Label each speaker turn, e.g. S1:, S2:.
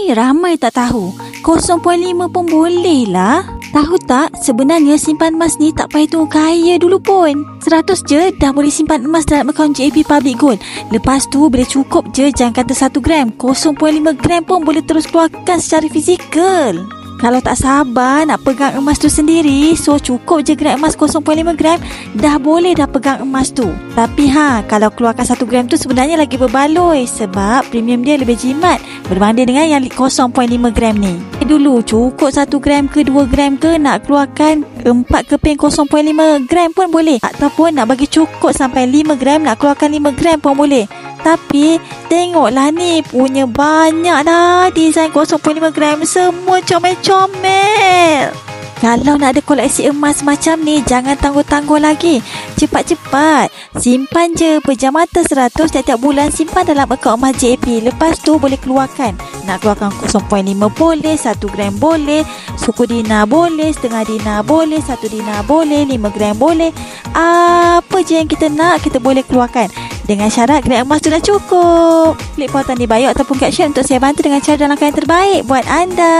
S1: ni ramai tak tahu. 0.5 pun boleh lah. Tahu tak, sebenarnya simpan emas ni tak payah tunggu kaya dulu pun. 100 je dah boleh simpan emas dalam akaun JAP Public Gold. Lepas tu bila cukup je, jangan kata 1 gram, 0.5 gram pun boleh terus keluarkan secara fizikal. Kalau tak sabar nak pegang emas tu sendiri, so cukup je gram emas 0.5 gram, dah boleh dah pegang emas tu. Tapi kalau keluarkan 1 gram tu sebenarnya lagi berbaloi, sebab premium dia lebih jimat berbanding dengan yang 0.5 gram ni. Dulu cukup 1 gram ke 2 gram ke, nak keluarkan 4 keping 0.5 gram pun boleh. Ataupun nak bagi cukup sampai 5 gram, nak keluarkan 5 gram pun boleh. Tapi tengoklah ni, punya banyak dah desain 0.5 gram, semua comel-comel. Kalau nak ada koleksi emas macam ni, jangan tangguh-tangguh lagi. Cepat-cepat simpan je pejam mata 100 tiap-tiap bulan, simpan dalam akaun emas JAP. Lepas tu boleh keluarkan. Nak keluarkan 0.5 boleh, 1 gram boleh, suku dinar boleh, setengah dinar boleh, 1 dinar boleh, 5 gram boleh. Apa je yang kita nak, kita boleh keluarkan. Dengan syarat gram emas tu dah cukup. Klik pautan di bio ataupun caption untuk saya bantu dengan cara dan langkah yang terbaik buat anda.